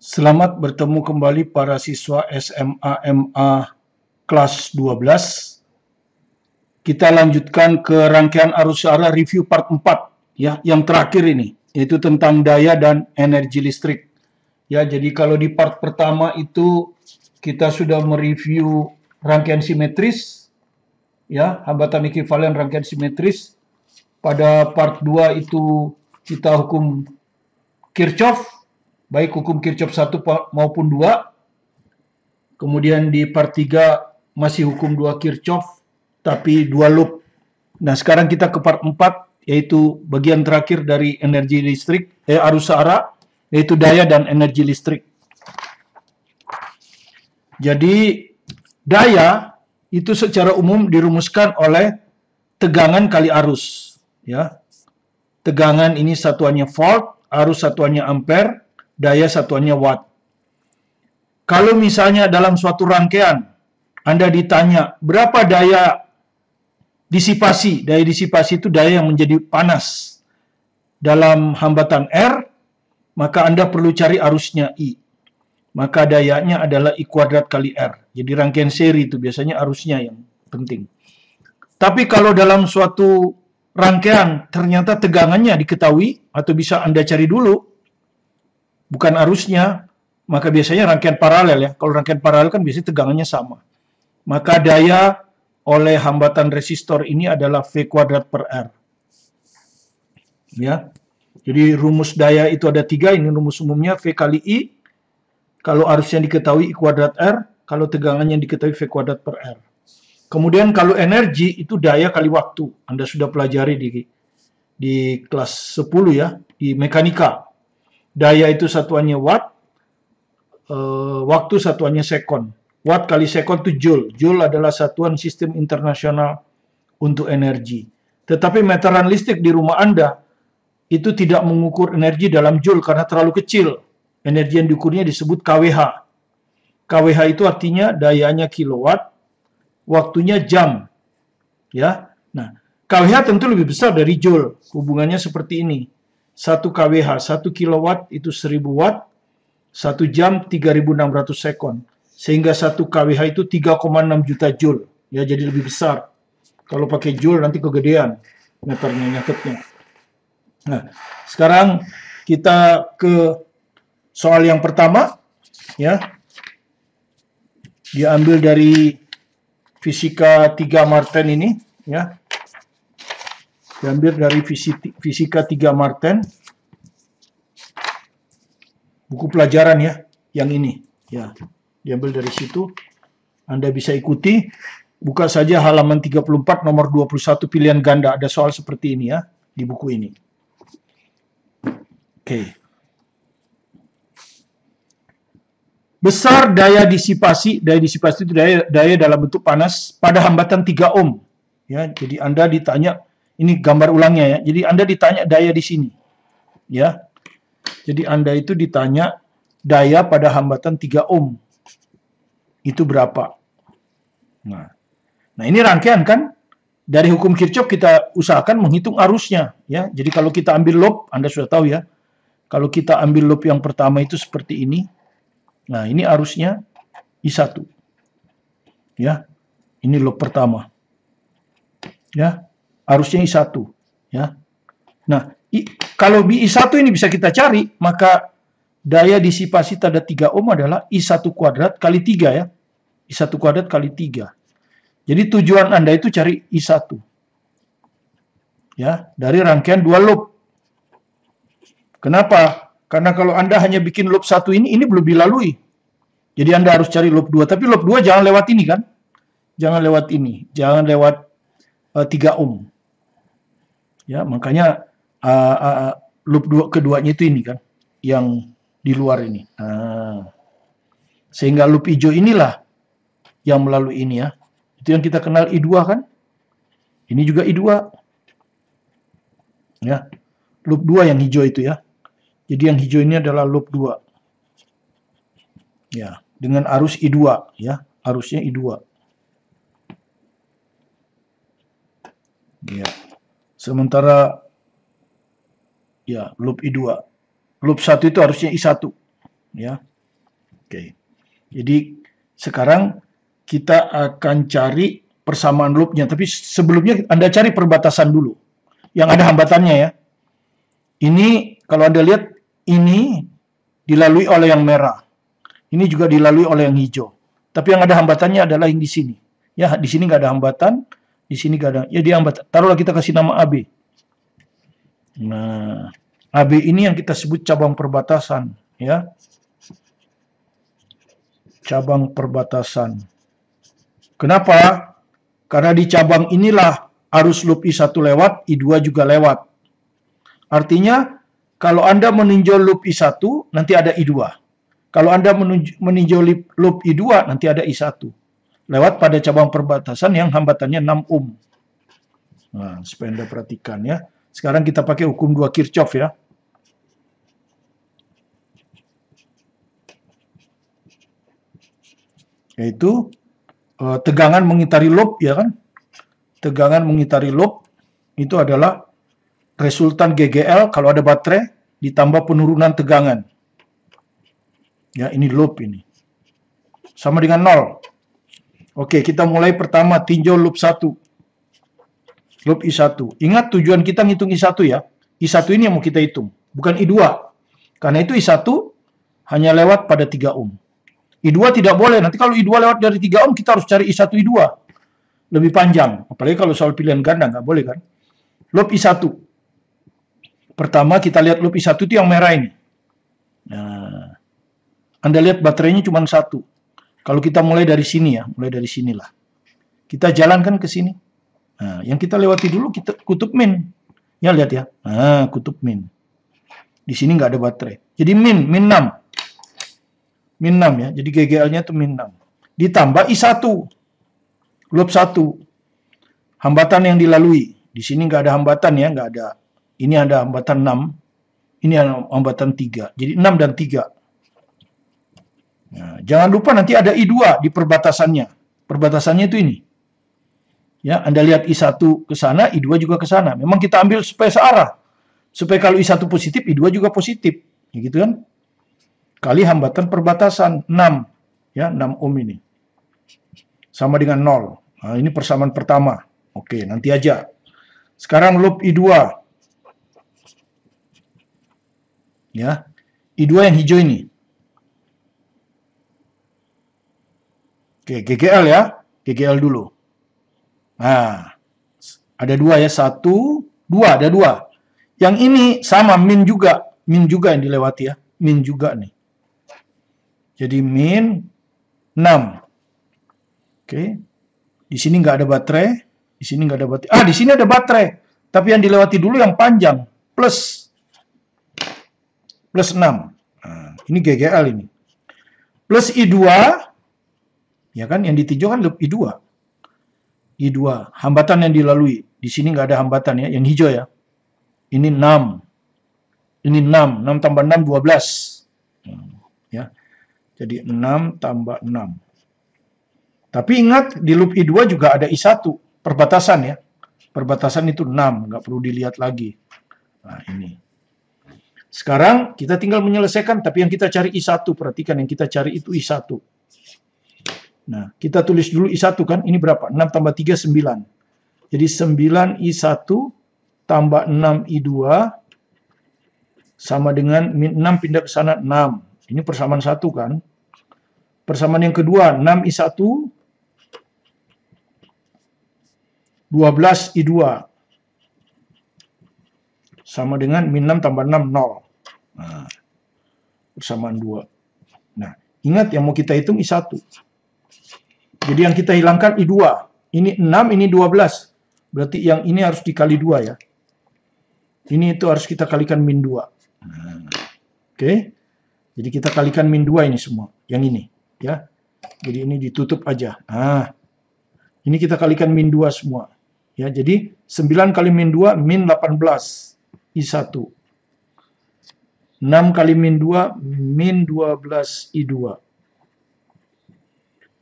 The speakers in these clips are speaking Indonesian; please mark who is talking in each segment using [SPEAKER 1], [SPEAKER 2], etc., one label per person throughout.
[SPEAKER 1] Selamat bertemu kembali para siswa SMA MA kelas 12. Kita lanjutkan ke rangkaian arus arah review part 4 ya, yang terakhir ini, yaitu tentang daya dan energi listrik. Ya, jadi kalau di part pertama itu kita sudah mereview rangkaian simetris, ya, hambatan ekuivalen rangkaian simetris. Pada part 2 itu kita hukum Kirchhoff, baik hukum Kirchhoff 1 maupun 2. Kemudian di part 3 masih hukum 2 Kirchhoff, tapi 2 loop. Nah, sekarang kita ke part 4, yaitu bagian terakhir dari energi listrik, arus arah, yaitu daya dan energi listrik. Jadi, daya itu secara umum dirumuskan oleh tegangan kali arus. Ya. Tegangan ini satuannya volt, arus satuannya ampere, daya satuannya watt. Kalau misalnya dalam suatu rangkaian, Anda ditanya berapa daya disipasi. Daya disipasi itu daya yang menjadi panas dalam hambatan R, maka Anda perlu cari arusnya I. Maka dayanya adalah I kuadrat kali R. Jadi rangkaian seri itu biasanya arusnya yang penting. Tapi kalau dalam suatu rangkaian ternyata tegangannya diketahui atau bisa Anda cari dulu, bukan arusnya, maka biasanya rangkaian paralel ya. Kalau rangkaian paralel kan biasanya tegangannya sama. Maka daya oleh hambatan resistor ini adalah V kuadrat per R. Ya. Jadi rumus daya itu ada 3, ini rumus umumnya V kali I. Kalau arusnya diketahui I kuadrat R, kalau tegangannya diketahui V kuadrat per R. Kemudian kalau energi itu daya kali waktu. Anda sudah pelajari di kelas 10 ya, di mekanika. Daya itu satuannya watt, waktu satuannya sekon. Watt kali sekon itu joule. Joule adalah satuan sistem internasional untuk energi. Tetapi meteran listrik di rumah Anda itu tidak mengukur energi dalam joule karena terlalu kecil. Energi yang diukurnya disebut kWh. kWh itu artinya dayanya kilowatt, waktunya jam. Ya. Nah, kWh tentu lebih besar dari joule. Hubungannya seperti ini. 1 kWh, 1 kilowatt itu 1000 watt, 1 jam 3600 sekon. Sehingga 1 kWh itu 3,6 juta joule. Ya, jadi lebih besar. Kalau pakai joule nanti kegedean meternya, nyatetnya. Nah, sekarang kita ke soal yang pertama. Ya. Diambil dari Fisika 3 Martin ini. Ya. Diambil dari Fisika 3 Martin. Buku pelajaran ya, yang ini. Ya, diambil dari situ. Anda bisa ikuti. Buka saja halaman 34 nomor 21 pilihan ganda. Ada soal seperti ini ya, di buku ini. Oke. Besar daya disipasi. Daya disipasi itu daya dalam bentuk panas pada hambatan 3 ohm. Ya, jadi Anda ditanya, ini gambar ulangnya ya. Jadi Anda ditanya daya di sini. Ya. Jadi Anda itu ditanya daya pada hambatan 3 ohm. Itu berapa? Nah, ini rangkaian kan? Dari hukum Kirchhoff kita usahakan menghitung arusnya. Ya. Jadi kalau kita ambil loop, Anda sudah tahu ya. Kalau kita ambil loop yang pertama itu seperti ini. Nah, ini arusnya I1. Ya. Ini loop pertama. Ya. Arusnya I1. Ya. Nah, kalau I1 ini bisa kita cari, maka daya disipasi pada 3 ohm adalah I1 kuadrat kali 3 ya. I1 kuadrat kali 3. Jadi tujuan Anda itu cari I1. Ya, dari rangkaian 2 loop. Kenapa? Karena kalau Anda hanya bikin loop 1 ini belum dilalui. Jadi Anda harus cari loop 2. Tapi loop 2 jangan lewat ini kan. Jangan lewat ini. Jangan lewat 3 ohm. Ya, makanya loop keduanya itu ini kan, yang di luar ini. Sehingga loop hijau inilah yang melalui ini ya. Itu yang kita kenal I2 kan. Ini juga I2. Ya. Loop 2 yang hijau itu ya. Jadi yang hijau ini adalah loop 2. Ya, dengan arus I2 ya. Arusnya I2. Ya. Sementara ya, loop I2. Loop 1 itu harusnya I1. Ya. Oke. Jadi sekarang kita akan cari persamaan loopnya. Tapi sebelumnya Anda cari perbatasan dulu. Yang ada hambatannya ya. Ini kalau Anda lihat ini dilalui oleh yang merah. Ini juga dilalui oleh yang hijau. Tapi yang ada hambatannya adalah yang di sini. Ya, di sini nggak ada hambatan. Di sini nggak ada. Ya, dia hambatan. Taruhlah kita kasih nama AB. Nah, AB ini yang kita sebut cabang perbatasan. Ya. Cabang perbatasan. Kenapa? Karena di cabang inilah arus loop I1 lewat, I2 juga lewat. Artinya, kalau Anda meninjau loop I1, nanti ada I2. Kalau Anda meninjau loop I2, nanti ada I1. Lewat pada cabang perbatasan yang hambatannya 6 ohm. Nah, supaya Anda perhatikan ya. Sekarang kita pakai hukum 2 Kirchhoff ya. Yaitu tegangan mengitari loop ya kan. Tegangan mengitari loop itu adalah resultan GGL kalau ada baterai ditambah penurunan tegangan. Ya, ini loop ini. Sama dengan 0. Oke, kita mulai pertama tinjau loop 1. Loop I1. Ingat tujuan kita ngitung I1 ya. I1 ini yang mau kita hitung, bukan I2. Karena itu I1 hanya lewat pada 3 ohm. I2 tidak boleh. Nanti kalau I2 lewat dari 3 ohm, kita harus cari I1 I2. Lebih panjang. Apalagi kalau soal pilihan ganda, nggak boleh kan. Loop I1. Pertama kita lihat loop I1 itu yang merah ini. Nah, Anda lihat baterainya cuma 1. Kalau kita mulai dari sini ya, mulai dari sinilah. Kita jalankan ke sini. Nah, yang kita lewati dulu kita kutub min. Ya lihat ya. Nah, kutub min. Di sini nggak ada baterai. Jadi min 6. Min 6 ya. Jadi GGL-nya itu min 6. Ditambah I1. Loop 1. Hambatan yang dilalui. Di sini nggak ada hambatan ya, nggak ada. Ini ada hambatan 6. Ini ada hambatan 3. Jadi 6 dan 3. Nah, jangan lupa nanti ada I2 di perbatasannya. Perbatasannya itu ini. Ya, Anda lihat I1 ke sana, I2 juga ke sana. Memang kita ambil supaya searah. Supaya kalau I1 positif, I2 juga positif. Ya, gitu kan? Kali hambatan perbatasan 6. Ya, 6 ohm ini. Sama dengan 0. Nah, ini persamaan pertama. Oke, nanti aja. Sekarang loop I2. Ya. I2 yang hijau ini. Oke, GGL ya. GGL dulu. Nah, ada 2 ya. 1, 2. Ada 2. Yang ini sama, min juga. Min juga yang dilewati ya. Min juga nih. Jadi min 6. Oke. Di sini nggak ada baterai. Di sini nggak ada baterai. Di sini ada baterai. Tapi yang dilewati dulu yang panjang. Plus 6. Nah, ini GGL ini. Plus I2. Ya kan, yang ditinjau kan loop I2. I2. Hambatan yang dilalui. Di sini nggak ada hambatan ya. Yang hijau ya. Ini 6. Ini 6. 6 tambah 6, 12. Ya. Jadi 6 tambah 6. Tapi ingat, di loop I2 juga ada I1. Perbatasan ya. Perbatasan itu 6. Nggak perlu dilihat lagi. Nah, ini. Sekarang kita tinggal menyelesaikan. Tapi yang kita cari I1. Perhatikan yang kita cari itu I1. Nah, kita tulis dulu I1 kan. Ini berapa? 6 tambah 3, 9. Jadi 9 I1 tambah 6 I2 sama dengan min 6 pindah ke sana 6. Ini persamaan 1 kan. Persamaan yang kedua 6 I1 12 I2 sama dengan min 6 tambah 6 0. Nah, persamaan 2. Nah, ingat yang mau kita hitung I1. Jadi yang kita hilangkan I2. Ini 6, ini 12. Berarti yang ini harus dikali 2 ya. Ini itu harus kita kalikan min 2. Nah, oke. Jadi kita kalikan min 2 ini semua. Yang ini. Ya. Jadi ini ditutup aja. Nah, ini kita kalikan min 2 semua. Ya, jadi 9 kali min 2, min 18. I1. 6 kali min 2, min 12 I2.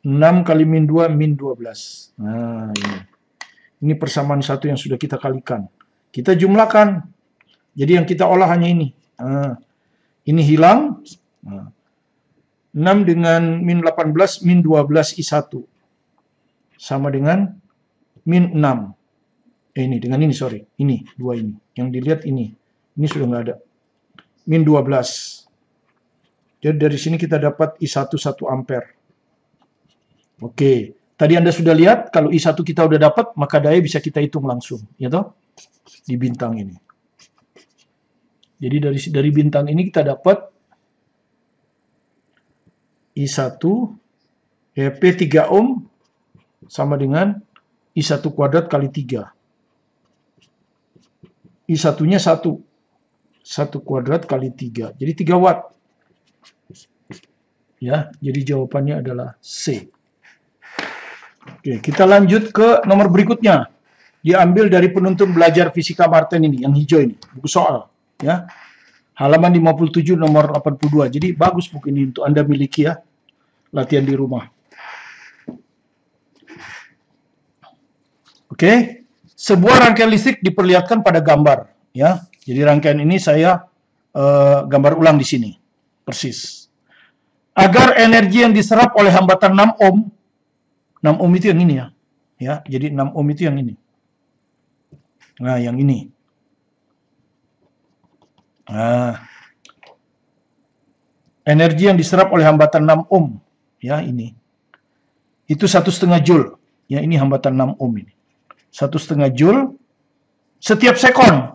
[SPEAKER 1] 6 kali min 2, min 12. Nah, ini. Ini persamaan 1 yang sudah kita kalikan. Kita jumlahkan. Jadi yang kita olah hanya ini. Nah, ini hilang. Nah, 6 dengan min 18, min 12 I1. Sama dengan min 6. Ini, dengan ini, sorry. Ini, 2 ini. Yang dilihat ini. Ini sudah nggak ada. Min 12. Jadi dari sini kita dapat I1 1 ampere. Oke. Tadi Anda sudah lihat, kalau I1 kita udah dapat, maka daya bisa kita hitung langsung. Ya toh? Di bintang ini. Jadi dari bintang ini kita dapat I1 P3 ohm sama dengan I1 kuadrat kali 3. I1-nya 1. 1 kuadrat kali 3. Jadi 3 watt. Ya, jadi jawabannya adalah C. Oke, kita lanjut ke nomor berikutnya. Diambil dari penuntun belajar fisika Martin ini, yang hijau ini, buku soal. Ya, halaman 57 nomor 82. Jadi bagus buku ini untuk Anda miliki ya, latihan di rumah. Oke, sebuah rangkaian listrik diperlihatkan pada gambar. Ya, jadi rangkaian ini saya gambar ulang di sini, persis. Agar energi yang diserap oleh hambatan 6 ohm, 6 ohm itu yang ini ya. Ya, jadi 6 ohm itu yang ini. Nah, yang ini. Nah, energi yang diserap oleh hambatan 6 ohm, ya ini. Itu 1,5 joule. Ya, ini hambatan 6 ohm ini. 1,5 joule setiap sekon.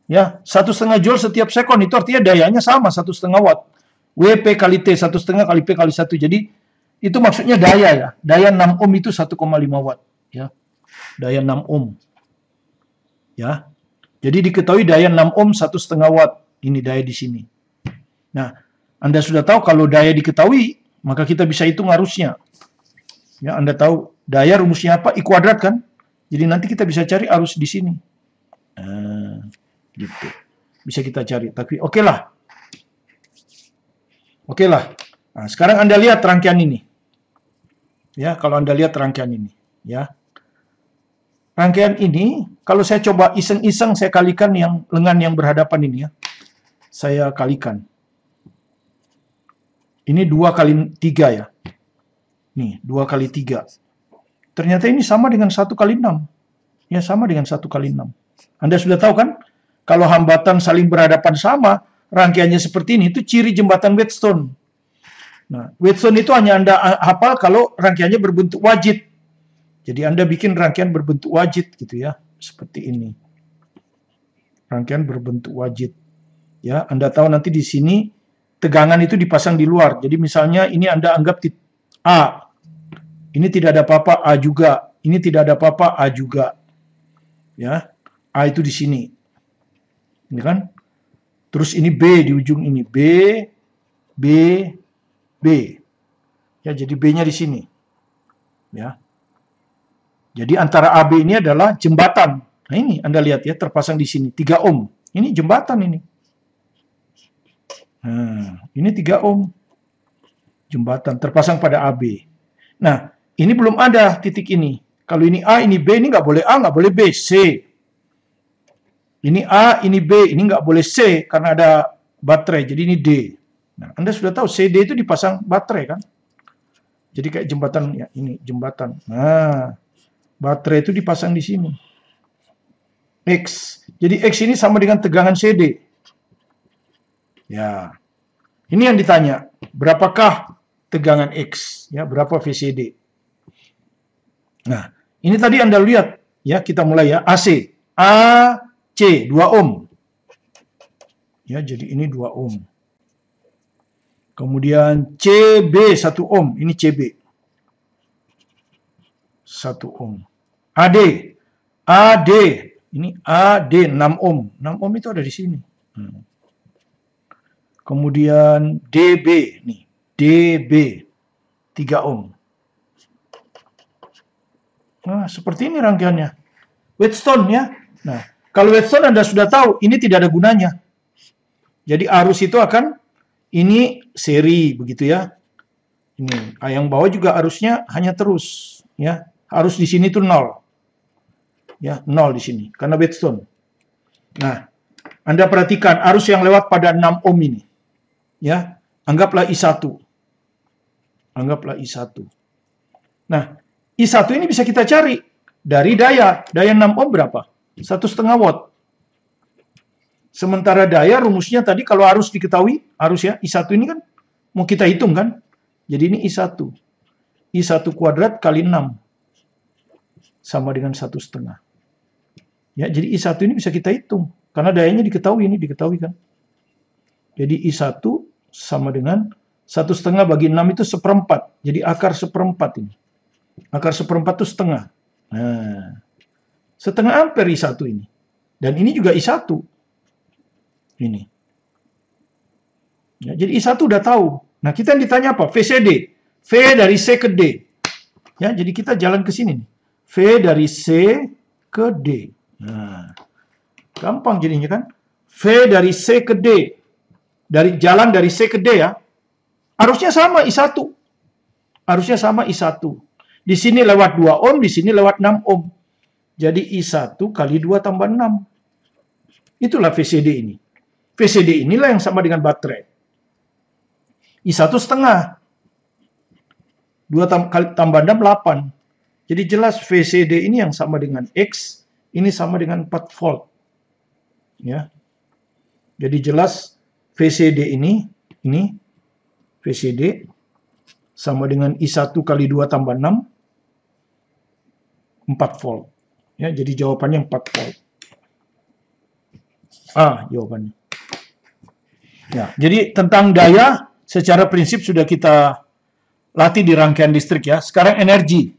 [SPEAKER 1] Ya, 1,5 joule setiap sekon itu artinya dayanya sama 1,5 watt. WP kali T 1,5 kali P kali 1. Jadi itu maksudnya daya ya. Daya 6 ohm itu 1,5 watt, ya. Daya 6 ohm. Ya. Jadi diketahui daya 6 ohm 1,5 watt. Ini daya di sini. Nah, Anda sudah tahu kalau daya diketahui, maka kita bisa hitung arusnya. Ya, Anda tahu daya rumusnya apa? I kuadrat kan? Jadi nanti kita bisa cari arus di sini. Nah, gitu. Bisa kita cari. Tapi oke lah. Oke lah. Nah, sekarang Anda lihat rangkaian ini. Ya, kalau Anda lihat rangkaian ini, ya. Rangkaian ini, kalau saya coba iseng-iseng saya kalikan yang lengan yang berhadapan ini ya. Saya kalikan. Ini 2 kali 3 ya. Nih, 2 kali 3. Ternyata ini sama dengan 1 kali 6. Ya, sama dengan 1 kali 6. Anda sudah tahu kan? Kalau hambatan saling berhadapan sama, rangkaiannya seperti ini, itu ciri jembatan Wheatstone. Nah, Wheatstone itu hanya Anda hafal kalau rangkaiannya berbentuk wajit. Jadi Anda bikin rangkaian berbentuk wajit gitu ya, seperti ini. Rangkaian berbentuk wajit. Ya, Anda tahu nanti di sini tegangan itu dipasang di luar. Jadi misalnya ini Anda anggap A. Ini tidak ada apa-apa, A juga. Ini tidak ada apa-apa, A juga. Ya. A itu di sini. Ini kan? Terus ini B di ujung ini. B. Ya, jadi B-nya di sini. Ya. Jadi antara AB ini adalah jembatan. Nah ini Anda lihat ya, terpasang di sini 3 ohm. Ini jembatan ini. Nah, ini 3 ohm. Jembatan terpasang pada AB. Nah, ini belum ada titik ini. Kalau ini A, ini B, ini nggak boleh A, nggak boleh B, C. Ini A, ini B, ini nggak boleh C karena ada baterai. Jadi ini D. Nah, Anda sudah tahu CD itu dipasang baterai kan? Jadi kayak jembatan ya, ini jembatan. Nah, baterai itu dipasang di sini. X. Jadi X ini sama dengan tegangan CD. Ya. Ini yang ditanya. Berapakah tegangan X? Ya, berapa VCD? Nah, ini tadi Anda lihat. Ya, kita mulai ya. AC. AC 2 ohm. Ya, jadi ini 2 ohm. Kemudian CB 1 ohm. Ini CB. 1 ohm. AD. AD. Ini AD 6 ohm. 6 ohm itu ada di sini. Kemudian DB. Nih. DB. 3 ohm. Nah, seperti ini rangkaiannya. Wheatstone ya. Nah, kalau Wheatstone Anda sudah tahu, ini tidak ada gunanya. Jadi arus itu akan, ini seri, begitu ya. Ini, yang bawah juga arusnya hanya terus. Ya. Arus di sini tuh 0. Ya, 0 di sini. Karena Wheatstone. Nah, Anda perhatikan arus yang lewat pada 6 ohm ini. Ya, anggaplah I1. Anggaplah I1. Nah, I1 ini bisa kita cari dari daya. Daya 6 ohm berapa? 1,5 watt. Sementara daya rumusnya tadi kalau arus diketahui, arus ya, I1 ini kan mau kita hitung kan? Jadi ini I1. I1 kuadrat kali 6 sama dengan 1,5. Ya, jadi I1 ini bisa kita hitung karena dayanya diketahui, ini diketahui kan. Jadi I1 sama dengan 1,5 bagi 6 itu 1/4. Jadi akar 1/4 ini. Akar 1/4 itu setengah. Nah, setengah ampere I1 ini. Dan ini juga I1. Ini. Ya, jadi I1 udah tahu. Nah, kita yang ditanya apa? VCD. V dari C ke D. Ya, jadi kita jalan ke sini nih. V dari C ke D. Nah, gampang jadinya kan? V dari C ke D. Dari jalan dari C ke D ya. Arusnya sama I1. Arusnya sama I1. Di sini lewat 2 ohm, di sini lewat 6 ohm. Jadi I1 kali 2 tambah 6. Itulah VCD ini. VCD inilah yang sama dengan baterai. I1 setengah. 2 kali tambah 6, 8. Jadi jelas VCD ini yang sama dengan X, ini sama dengan 4 volt. Ya. Jadi jelas VCD ini VCD sama dengan I1 kali 2 tambah 6, 4 volt. Ya, jadi jawabannya 4 volt. Jawabannya. Ya, jadi tentang daya secara prinsip sudah kita latih di rangkaian listrik ya. Sekarang energi.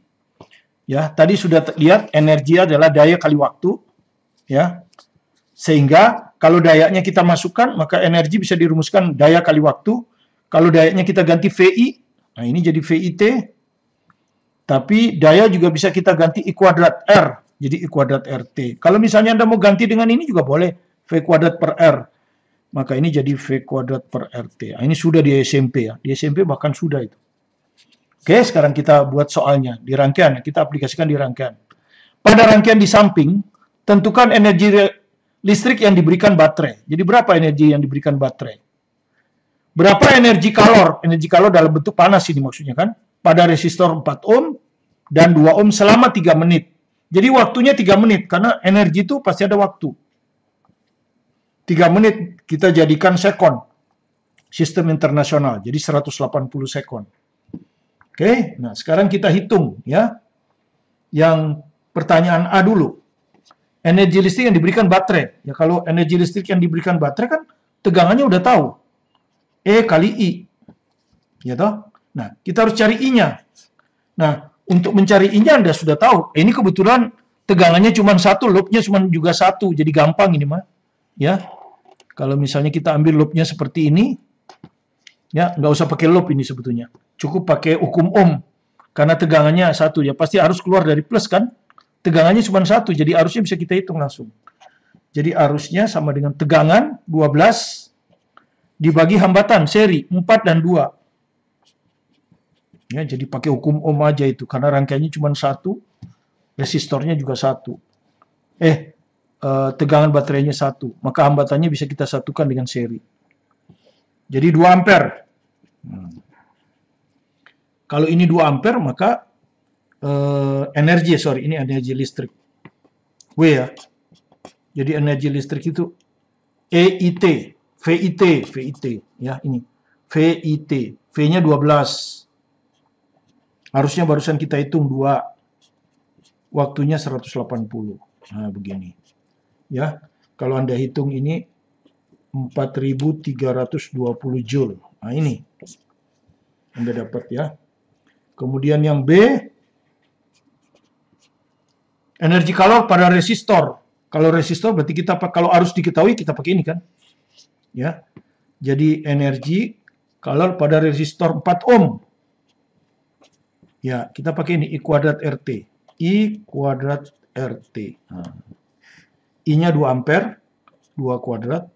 [SPEAKER 1] Ya, tadi sudah lihat energi adalah daya kali waktu. Ya. Sehingga kalau dayanya kita masukkan, maka energi bisa dirumuskan daya kali waktu. Kalau dayanya kita ganti VI, nah ini jadi VIT. Tapi daya juga bisa kita ganti I kuadrat R, jadi I kuadrat RT. Kalau misalnya Anda mau ganti dengan ini juga boleh, V kuadrat per R. Maka ini jadi V kuadrat per RT. Nah, ini sudah di SMP ya, di SMP bahkan sudah itu. Oke, sekarang kita buat soalnya di rangkaian, kita aplikasikan di rangkaian. Pada rangkaian di samping, tentukan energi listrik yang diberikan baterai. Jadi berapa energi yang diberikan baterai? Berapa energi kalor? Energi kalor dalam bentuk panas ini maksudnya kan? Pada resistor 4 ohm dan 2 ohm selama 3 menit. Jadi waktunya 3 menit, karena energi itu pasti ada waktu. 3 menit kita jadikan sekon. Sistem internasional, jadi 180 sekon. Oke, nah sekarang kita hitung ya. Yang pertanyaan A dulu. Energi listrik yang diberikan baterai. Ya kalau energi listrik yang diberikan baterai kan tegangannya udah tahu. E kali I. Ya toh? Nah, kita harus cari I-nya. Nah, untuk mencari I-nya Anda sudah tahu. Ini kebetulan tegangannya cuma 1, loopnya cuma juga 1. Jadi gampang ini mah. Ya. Kalau misalnya kita ambil loopnya seperti ini, ya nggak usah pakai loop ini sebetulnya. Cukup pakai hukum Ohm. Karena tegangannya 1, ya pasti arus keluar dari plus kan. Tegangannya cuma 1, jadi arusnya bisa kita hitung langsung. Jadi arusnya sama dengan tegangan 12 dibagi hambatan seri 4 dan 2. Ya, jadi pakai hukum Ohm aja itu, karena rangkaiannya cuma 1, resistornya juga 1. Tegangan baterainya 1, maka hambatannya bisa kita satukan dengan seri. Jadi 2 ampere. Kalau ini 2 ampere, maka ini energi listrik. W ya. Jadi energi listrik itu EIT, VIT, ya ini. VIT, V-nya 12. Harusnya barusan kita hitung 2. Waktunya 180. Nah, begini. Ya, kalau Anda hitung ini 4.320 Joule. Nah, ini. Anda dapat ya. Kemudian yang B, energi kalor pada resistor. Kalau resistor berarti kalau arus diketahui kita pakai ini kan. Ya. Jadi energi kalor pada resistor 4 ohm. Ya, kita pakai ini I kuadrat RT. I kuadrat RT. Nah. I-nya 2 ampere, 2 kuadrat.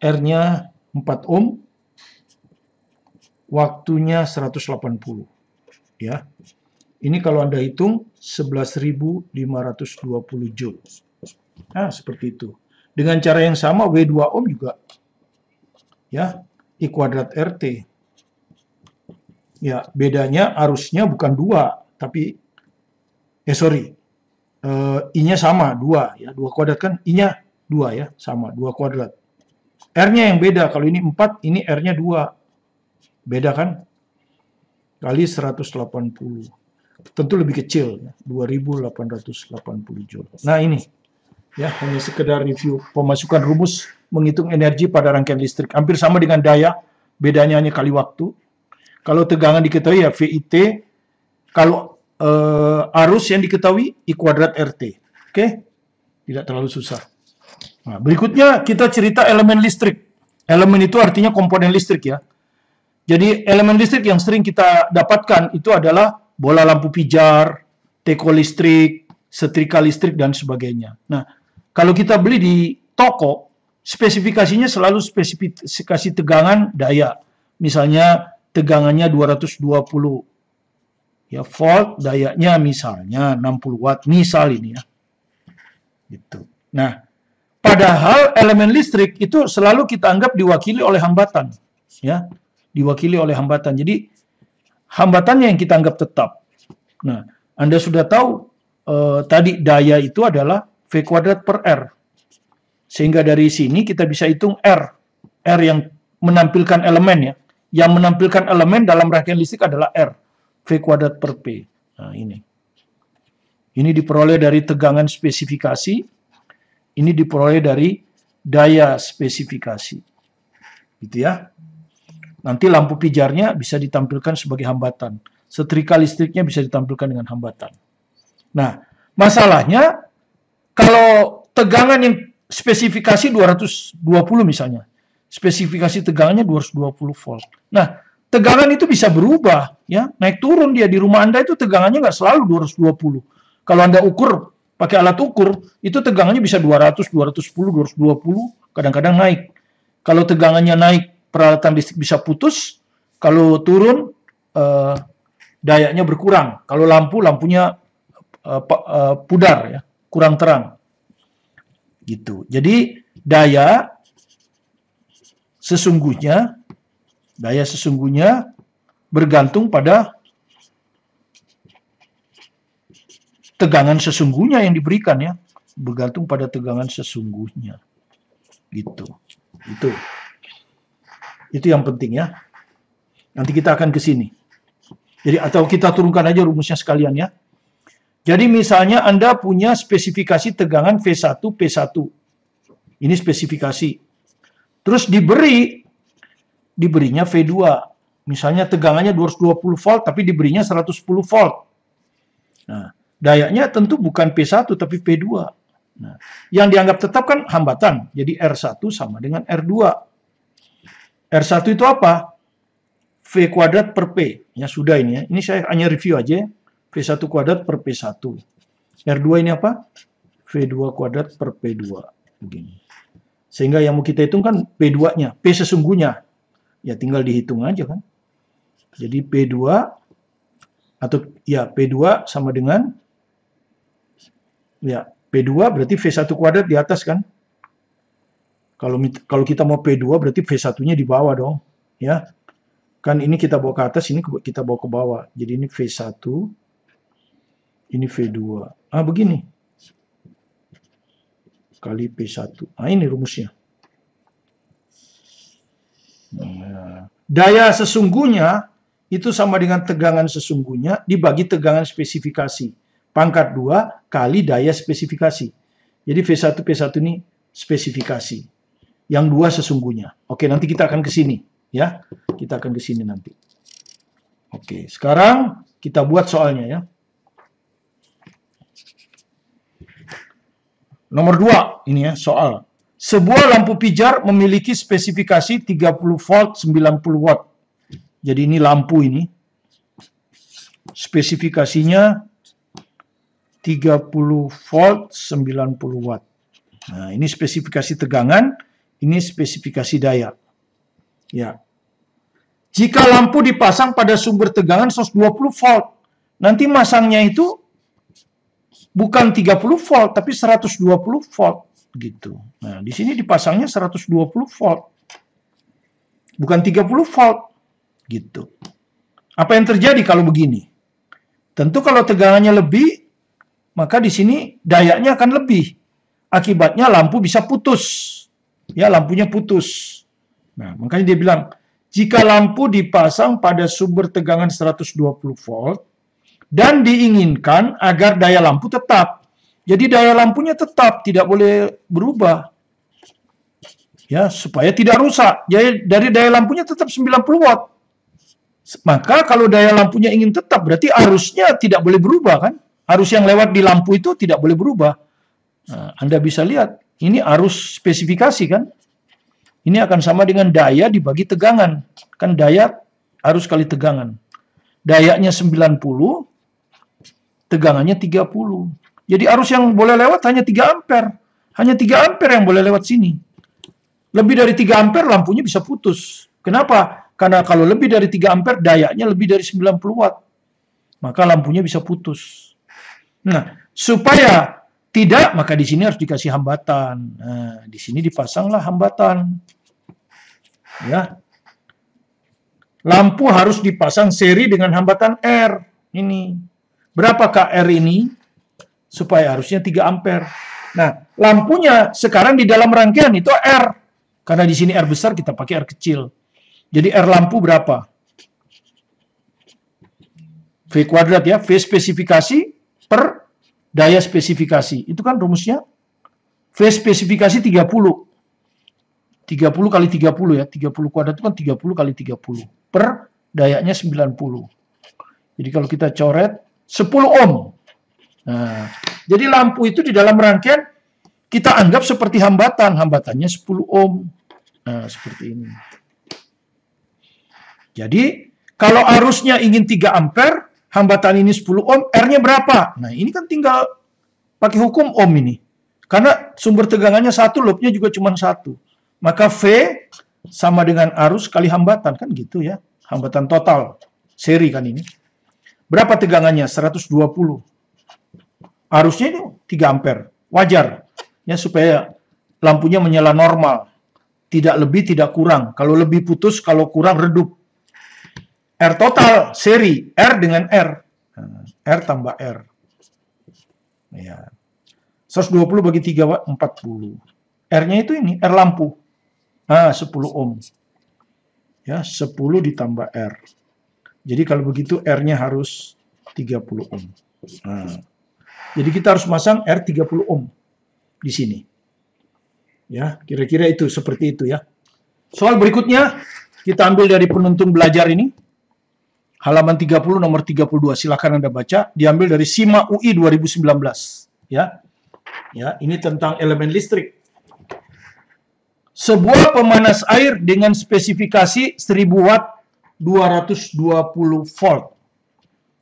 [SPEAKER 1] R-nya 4 ohm. Waktunya 180. Ya. Ini kalau Anda hitung 11.520 Joule. Nah, seperti itu. Dengan cara yang sama W2 ohm juga. Ya, I kuadrat RT. Ya, bedanya arusnya bukan 2, tapi I-nya sama 2 ya, 2 kuadrat kan I-nya 2 ya, sama 2 kuadrat. R-nya yang beda, kalau ini 4, ini R-nya 2. Beda kan? Kali 180. Tentu lebih kecil, 2880 Joule. Nah ini, ya hanya sekedar review pemasukan rumus menghitung energi pada rangkaian listrik. Hampir sama dengan daya, bedanya hanya kali waktu. Kalau tegangan diketahui ya VIT, kalau arus yang diketahui I kuadrat RT. Oke? Tidak terlalu susah. Nah, berikutnya kita cerita elemen listrik. Elemen itu artinya komponen listrik ya. Jadi elemen listrik yang sering kita dapatkan itu adalah bola lampu pijar, teko listrik, setrika listrik, dan sebagainya. Nah, kalau kita beli di toko, spesifikasinya selalu spesifikasi tegangan daya. Misalnya tegangannya 220 ya volt, dayanya misalnya 60 watt, misal ini ya. Gitu. Nah, padahal elemen listrik itu selalu kita anggap diwakili oleh hambatan, ya, diwakili oleh hambatan. Jadi hambatannya yang kita anggap tetap. Nah, Anda sudah tahu tadi daya itu adalah V kuadrat per R. Sehingga dari sini kita bisa hitung R. R yang menampilkan elemen ya. Yang menampilkan elemen dalam rangkaian listrik adalah R. V kuadrat per P. Nah, ini. Ini diperoleh dari tegangan spesifikasi. Ini diperoleh dari daya spesifikasi. Gitu ya. Nanti lampu pijarnya bisa ditampilkan sebagai hambatan. Setrika listriknya bisa ditampilkan dengan hambatan. Nah, masalahnya kalau tegangan yang spesifikasi 220 misalnya. Spesifikasi tegangannya 220 volt. Nah, tegangan itu bisa berubah, ya, naik turun dia di rumah Anda itu tegangannya nggak selalu 220. Kalau Anda ukur pakai alat ukur, itu tegangannya bisa 200, 210, 220, kadang-kadang naik. Kalau tegangannya naik, peralatan listrik bisa putus. Kalau turun, dayanya berkurang. Kalau lampunya pudar, ya, kurang terang. Gitu. Jadi daya sesungguhnya bergantung pada tegangan sesungguhnya yang diberikan ya, bergantung pada tegangan sesungguhnya. Gitu. Itu yang penting ya. Nanti kita akan ke sini. Jadi atau kita turunkan aja rumusnya sekalian ya. Jadi misalnya Anda punya spesifikasi tegangan V1, P1. Ini spesifikasi. Terus diberinya V2. Misalnya tegangannya 220 volt tapi diberinya 110 volt. Nah, dayanya tentu bukan P1 tapi P2. Nah, yang dianggap tetap kan hambatan. Jadi R1 sama dengan R2. R1 itu apa? V kuadrat per P. Ya sudah ini ya. Ini saya hanya review aja. V1 kuadrat per P1. R2 ini apa? V2 kuadrat per P2. Begini. Sehingga yang mau kita hitung kan P2-nya. P sesungguhnya. Ya tinggal dihitung aja kan. Jadi P2 atau ya P2 sama dengan ya P2 berarti V1 kuadrat di atas kan. Kalau kita mau P2 berarti V1-nya di bawah dong, ya. Kan ini kita bawa ke atas, ini kita bawa ke bawah. Jadi ini V1, ini V2. Ah, begini. Kali P1. Ah, ini rumusnya. Nah, daya sesungguhnya itu sama dengan tegangan sesungguhnya dibagi tegangan spesifikasi. Pangkat 2 kali daya spesifikasi. Jadi V1, P1 ini spesifikasi. Yang 2 sesungguhnya. Oke, nanti kita akan ke sini. Ya, kita akan ke sini nanti. Oke, sekarang kita buat soalnya ya. Nomor 2, ini ya, soal. Sebuah lampu pijar memiliki spesifikasi 30 volt 90 watt. Jadi ini lampu ini. Spesifikasinya 30 volt 90 watt. Nah, ini spesifikasi tegangan, ini spesifikasi daya. Ya. Jika lampu dipasang pada sumber tegangan 120 volt, nanti masangnya itu bukan 30 volt tapi 120 volt gitu. Nah, di sini dipasangnya 120 volt. Bukan 30 volt gitu. Apa yang terjadi kalau begini? Tentu kalau tegangannya lebih, maka di sini dayanya akan lebih. Akibatnya lampu bisa putus. Ya, lampunya putus. Nah, makanya dia bilang, jika lampu dipasang pada sumber tegangan 120 volt dan diinginkan agar daya lampu tetap. Jadi daya lampunya tetap, tidak boleh berubah. Ya, supaya tidak rusak. Jadi dari daya lampunya tetap 90 watt. Maka kalau daya lampunya ingin tetap, berarti arusnya tidak boleh berubah kan? Arus yang lewat di lampu itu tidak boleh berubah. Nah, Anda bisa lihat, ini arus spesifikasi kan? Ini akan sama dengan daya dibagi tegangan. Kan daya arus kali tegangan. Dayanya 90, tegangannya 30. Jadi arus yang boleh lewat hanya 3 ampere. Hanya 3 ampere yang boleh lewat sini. Lebih dari 3 ampere lampunya bisa putus. Kenapa? Karena kalau lebih dari 3 ampere dayanya lebih dari 90 watt. Maka lampunya bisa putus. Nah, supaya tidak, maka di sini harus dikasih hambatan. Nah, di sini dipasanglah hambatan. Ya. Lampu harus dipasang seri dengan hambatan R. Ini. Berapakah R ini? Supaya harusnya 3 ampere. Nah, lampunya sekarang di dalam rangkaian itu R. Karena di sini R besar, kita pakai R kecil. Jadi R lampu berapa? V kuadrat ya, V spesifikasi per daya spesifikasi. Itu kan rumusnya. V spesifikasi 30. 30 kali 30 ya, 30 kuadrat itu kan 30 kali 30. Per dayanya 90. Jadi kalau kita coret 10 ohm. Nah, jadi lampu itu di dalam rangkaian kita anggap seperti hambatan. Hambatannya 10 ohm. Nah, seperti ini. Jadi, kalau arusnya ingin 3 ampere, hambatan ini 10 ohm, R-nya berapa? Nah, ini kan tinggal pakai hukum ohm ini. Karena sumber tegangannya 1, loopnya juga cuma 1. Maka V sama dengan arus kali hambatan, kan gitu ya. Hambatan total, seri kan ini. Berapa tegangannya? 120. Arusnya itu 3 ampere. Wajar. Ya, supaya lampunya menyala normal. Tidak lebih, tidak kurang. Kalau lebih putus, kalau kurang redup. R total, seri, R dengan R. R tambah R. Ya. 120 bagi 3 watt, 40. R-nya itu ini, R lampu. 10 ohm. Ya, 10 ditambah R. Jadi kalau begitu R-nya harus 30 ohm. Nah, jadi kita harus masang R 30 ohm di sini. Ya, kira-kira itu, seperti itu ya. Soal berikutnya, kita ambil dari penuntun belajar ini. Halaman 30 nomor 32, silakan Anda baca, diambil dari SIMA UI 2019, ya. Ya, ini tentang elemen listrik. Sebuah pemanas air dengan spesifikasi 1000 watt 220 volt.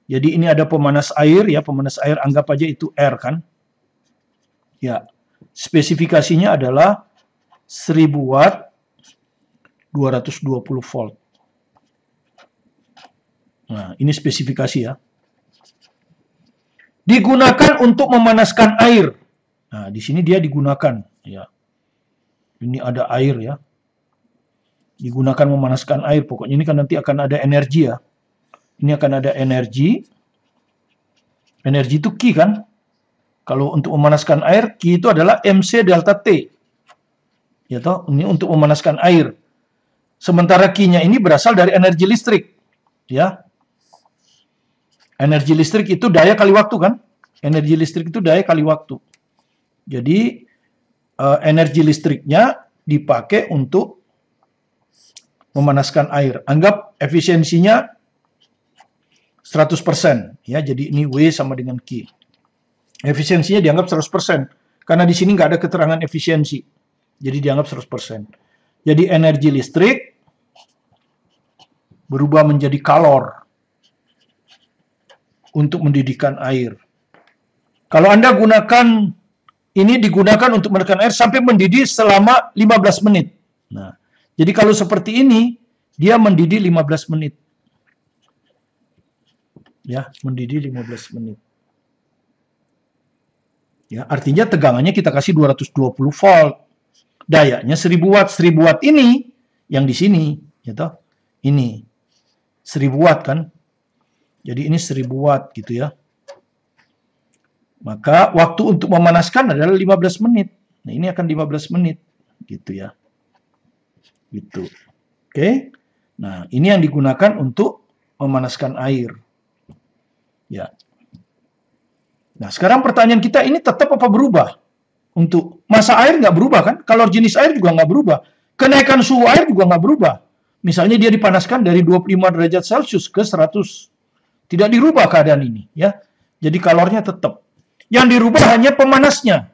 [SPEAKER 1] Jadi ini ada pemanas air ya, pemanas air anggap aja itu R kan. Ya. Spesifikasinya adalah 1000 watt 220 volt. Nah, ini spesifikasi ya. Digunakan untuk memanaskan air. Nah, di sini dia digunakan ya. Ini ada air ya. Digunakan memanaskan air. Pokoknya ini kan nanti akan ada energi ya. Ini akan ada energi. Energi itu Q kan? Kalau untuk memanaskan air, Q itu adalah MC delta T. Ya toh, ini untuk memanaskan air. Sementara Q-nya ini berasal dari energi listrik. Ya. Energi listrik itu daya kali waktu kan? Energi listrik itu daya kali waktu. Jadi energi listriknya dipakai untuk memanaskan air. Anggap efisiensinya 100%. Ya, jadi ini W sama dengan Q. Efisiensinya dianggap 100%. Karena di sini nggak ada keterangan efisiensi. Jadi dianggap 100%. Jadi energi listrik berubah menjadi kalor untuk mendidihkan air. Kalau Anda gunakan, ini digunakan untuk menekan air sampai mendidih selama 15 menit. Nah, jadi kalau seperti ini, dia mendidih 15 menit. Ya, mendidih 15 menit. Ya, artinya tegangannya kita kasih 220 volt. Dayanya 1000 watt. 1000 watt ini yang di sini, gitu. Ini 1000 watt kan. Jadi ini 1000 watt gitu ya. Maka waktu untuk memanaskan adalah 15 menit. Nah, ini akan 15 menit gitu ya. Gitu. Oke. Nah, ini yang digunakan untuk memanaskan air. Ya. Nah, sekarang pertanyaan kita, ini tetap apa berubah? Untuk massa air nggak berubah kan? Kalor jenis air juga nggak berubah. Kenaikan suhu air juga nggak berubah. Misalnya dia dipanaskan dari 25 derajat Celcius ke 100. Tidak dirubah keadaan ini, ya. Jadi kalornya tetap. Yang dirubah hanya pemanasnya.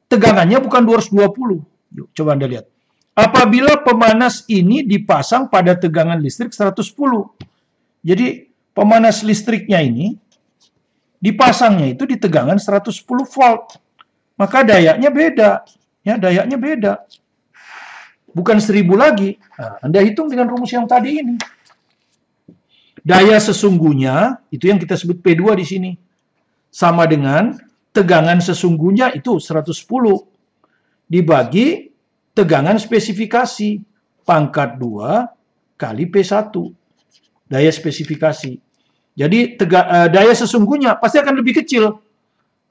[SPEAKER 1] Tegangannya bukan 220. Yuk, coba Anda lihat. Apabila pemanas ini dipasang pada tegangan listrik 110. Jadi pemanas listriknya ini dipasangnya itu di tegangan 110 volt. Maka dayanya beda. Ya, dayanya beda. Bukan 1000 lagi. Nah, Anda hitung dengan rumus yang tadi ini. Daya sesungguhnya, itu yang kita sebut P2 di sini. Sama dengan tegangan sesungguhnya itu 110 dibagi tegangan spesifikasi pangkat 2 kali P1. Daya spesifikasi. Jadi daya sesungguhnya pasti akan lebih kecil.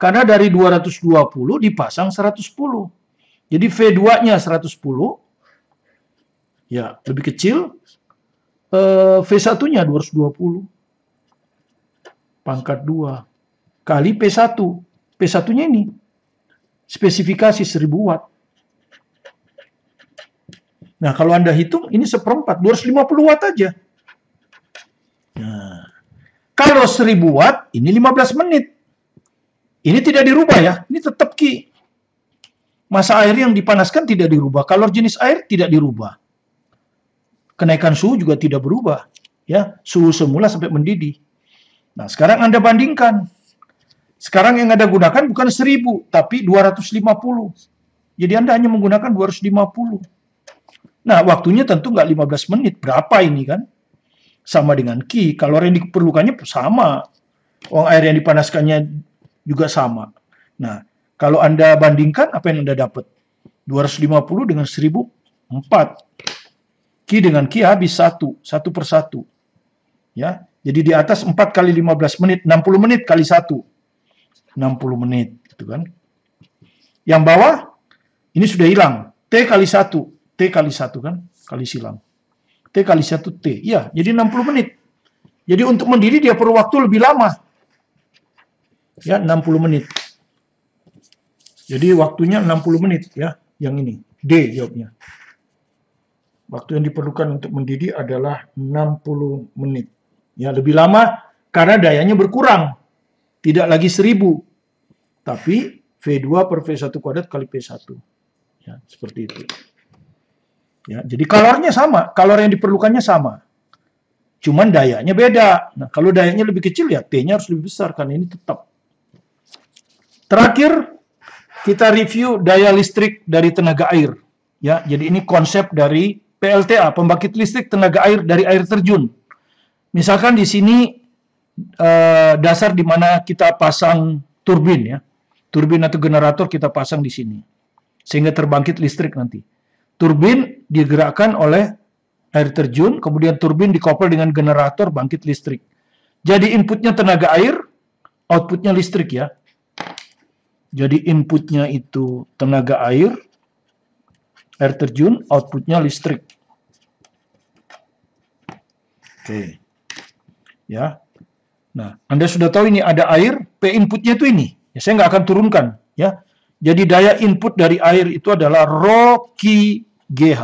[SPEAKER 1] Karena dari 220 dipasang 110. Jadi V2-nya 110. Ya, lebih kecil. V1-nya 220. Pangkat 2. Kali P1. P1-nya ini. Spesifikasi 1000 watt. Nah, kalau Anda hitung, ini seperempat. 250 watt aja. Nah, kalau 1000 watt, ini 15 menit. Ini tidak dirubah ya. Ini tetap Q. Massa air yang dipanaskan tidak dirubah. Kalor jenis air tidak dirubah. Kenaikan suhu juga tidak berubah. Ya, suhu semula sampai mendidih. Nah, sekarang Anda bandingkan. Sekarang yang Anda gunakan bukan 1000, tapi 250. Jadi Anda hanya menggunakan 250. Nah, waktunya tentu nggak 15 menit. Berapa ini kan? Sama dengan Q. Kalor yang diperlukannya sama. Air yang dipanaskannya juga sama. Nah, kalau Anda bandingkan, apa yang Anda dapat? 250 dengan 1000, 4. Q dengan Q habis 1 per 1. Ya, jadi di atas 4 kali 15 menit, 60 menit kali 1. 60 menit, gitu kan. Yang bawah, ini sudah hilang. T kali 1. T kali 1 kan, kali silang. T kali 1 T. Ya, jadi 60 menit. Jadi untuk mendidih dia perlu waktu lebih lama. Ya, 60 menit. Jadi waktunya 60 menit ya, yang ini. D jawabnya. Waktu yang diperlukan untuk mendidih adalah 60 menit. Ya, lebih lama karena dayanya berkurang. Tidak lagi 1000. Tapi V2 per V1 kuadrat kali P1. Ya, seperti itu. Ya, jadi kalornya sama, kalor yang diperlukannya sama. Cuman dayanya beda. Nah, kalau dayanya lebih kecil ya T-nya harus lebih besar karena ini tetap. Terakhir, kita review daya listrik dari tenaga air. Ya, jadi ini konsep dari PLTA, pembangkit listrik tenaga air dari air terjun. Misalkan di sini dasar di mana kita pasang turbin ya. Turbin atau generator kita pasang di sini. Sehingga terbangkit listrik nanti. Turbin digerakkan oleh air terjun, kemudian turbin dikoppel dengan generator bangkit listrik. Jadi inputnya tenaga air, outputnya listrik ya. Jadi inputnya itu tenaga air terjun, outputnya listrik. Oke. Ya. Nah, Anda sudah tahu ini ada air, P inputnya itu ini. Ya, saya nggak akan turunkan. Ya. Jadi daya input dari air itu adalah Rho Q GH.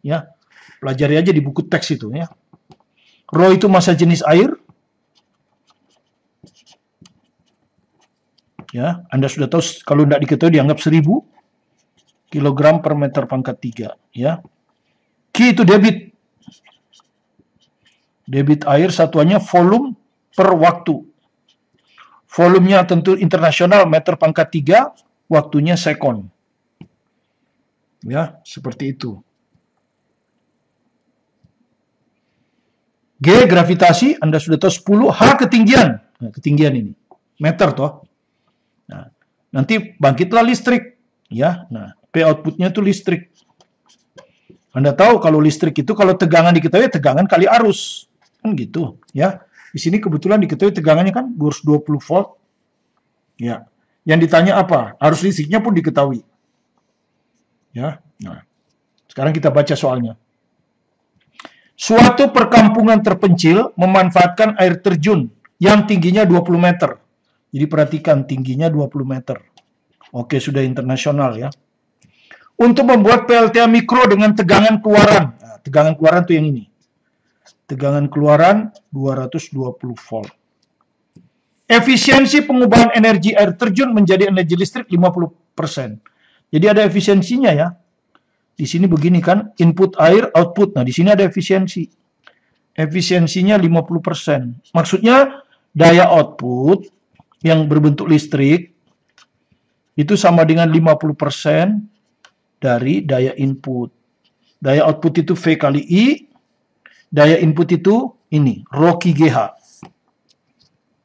[SPEAKER 1] Ya. Pelajari aja di buku teks itu ya. Rho itu massa jenis air. Ya, Anda sudah tahu kalau tidak diketahui dianggap 1000 kg per meter pangkat 3. Ya. Q itu debit. Debit air satuannya volume per waktu. Volumenya tentu internasional meter pangkat 3, waktunya sekon. Ya, seperti itu. G gravitasi, Anda sudah tahu 10, H ketinggian. Nah, ketinggian ini. Meter toh. Nah, nanti bangkitlah listrik. Ya, nah, P outputnya itu listrik. Anda tahu kalau listrik itu kalau tegangan diketahui tegangan kali arus. Kan gitu, ya. Di sini kebetulan diketahui tegangannya kan 220 volt. Ya. Yang ditanya apa? Arus listriknya pun diketahui. Ya. Nah, sekarang kita baca soalnya. Suatu perkampungan terpencil memanfaatkan air terjun yang tingginya 20 meter. Jadi perhatikan tingginya 20 meter. Oke, sudah internasional ya. Untuk membuat PLTA mikro dengan tegangan keluaran. Nah, tegangan keluaran itu yang ini. Tegangan keluaran 220 volt. Efisiensi pengubahan energi air terjun menjadi energi listrik 50%. Jadi ada efisiensinya ya. Di sini begini kan, input air, output. Nah, di sini ada efisiensi. Efisiensinya 50%. Maksudnya daya output yang berbentuk listrik itu sama dengan 50% dari daya input. Daya output itu V kali I, daya input itu ini, Rho Q GH.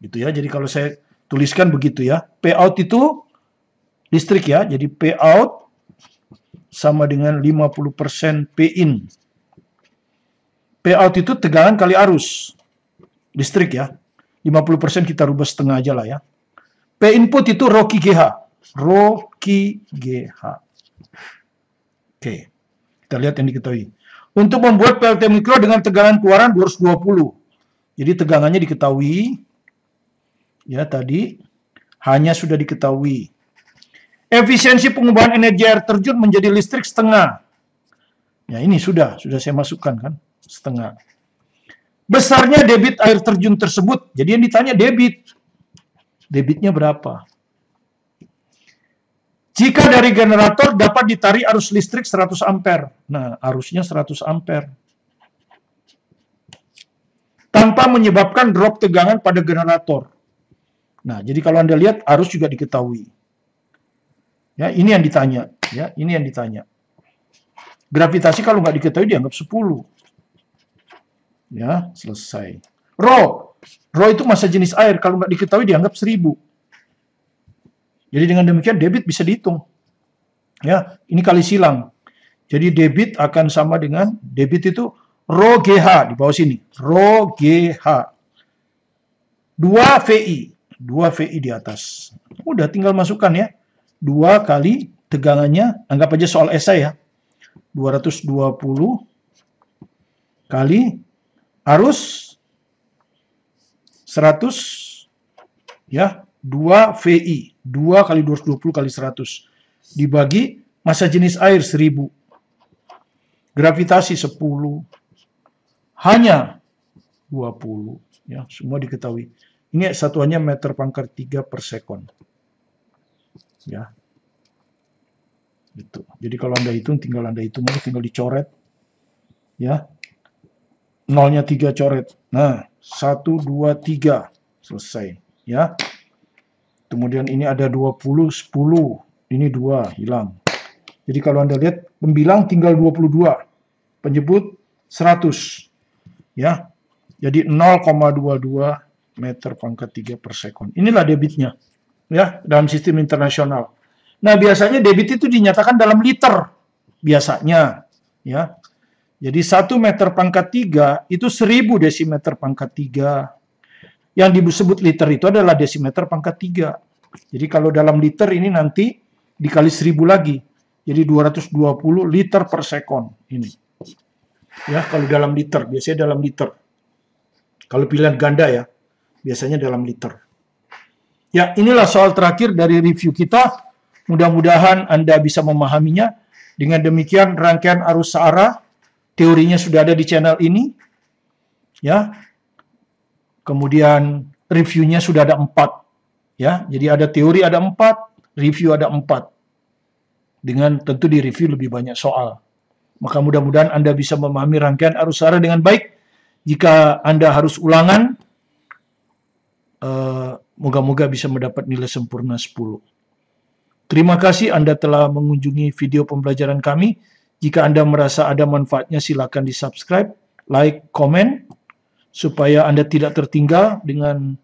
[SPEAKER 1] Gitu ya. Jadi kalau saya tuliskan begitu ya. P out itu listrik ya. Jadi P out sama dengan 50% P in. P out itu tegangan kali arus listrik ya. 50% kita rubah setengah aja lah ya. P input itu Rho Q GH. Rho Q GH. Oke. Kita lihat yang diketahui. Untuk membuat PLTA mikro dengan tegangan keluaran 220. Jadi tegangannya diketahui. Ya, tadi hanya sudah diketahui. Efisiensi pengubahan energi air terjun menjadi listrik setengah. Ya, ini sudah saya masukkan kan, setengah. Besarnya debit air terjun tersebut. Jadi yang ditanya debit. Debitnya berapa? Jika dari generator dapat ditarik arus listrik 100 ampere. Nah, arusnya 100 ampere. Tanpa menyebabkan drop tegangan pada generator. Nah, jadi kalau Anda lihat arus juga diketahui. Ya, ini yang ditanya, ya, ini yang ditanya. Gravitasi kalau nggak diketahui dianggap 10. Ya, selesai. Rho itu massa jenis air, kalau nggak diketahui dianggap 1000. Jadi dengan demikian debit bisa dihitung. Ya, ini kali silang. Jadi debit akan sama dengan debit itu Rho GH di bawah sini. Rho GH. 2 VI. 2 VI di atas. Udah tinggal masukkan ya. 2 kali tegangannya, anggap aja soal esai ya. 220 kali arus 100 ya, 2 VI. 2 kali 220 kali 100 dibagi massa jenis air 1000. Gravitasi 10. Hanya 20 ya, semua diketahui. Ini satuannya meter pangkat 3 per sekon. Ya. Gitu. Jadi kalau Anda hitung tinggal dicoret. Ya. Nolnya 3 coret. Nah, 1 2 3 selesai, ya. Kemudian ini ada 20 10. Ini 2 hilang. Jadi kalau Anda lihat pembilang tinggal 22. Penyebut 100. Ya. Jadi 0,22 meter pangkat 3 per sekon. Inilah debitnya ya dalam sistem internasional. Nah, biasanya debit itu dinyatakan dalam liter biasanya ya. Jadi 1 meter pangkat 3 itu 1000 desimeter pangkat 3. Yang disebut liter itu adalah desimeter pangkat 3. Jadi kalau dalam liter ini nanti dikali 1000 lagi. Jadi 220 liter per sekon ini. Ya, kalau dalam liter, biasanya dalam liter. Kalau pilihan ganda ya, biasanya dalam liter. Ya, inilah soal terakhir dari review kita. Mudah-mudahan Anda bisa memahaminya. Dengan demikian rangkaian arus searah, teorinya sudah ada di channel ini. Ya. Kemudian reviewnya sudah ada 4. Ya, jadi ada teori ada 4, review ada 4. Dengan tentu di review lebih banyak soal. Maka mudah-mudahan Anda bisa memahami rangkaian arus searah dengan baik. Jika Anda harus ulangan, moga-moga bisa mendapat nilai sempurna 10. Terima kasih Anda telah mengunjungi video pembelajaran kami. Jika Anda merasa ada manfaatnya, silakan di-subscribe, like, komen, supaya Anda tidak tertinggal dengan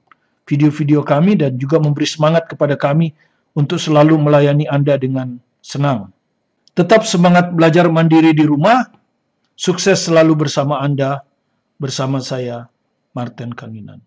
[SPEAKER 1] video-video kami dan juga memberi semangat kepada kami untuk selalu melayani Anda dengan senang. Tetap semangat belajar mandiri di rumah. Sukses selalu bersama Anda, bersama saya, Martin Kanginan.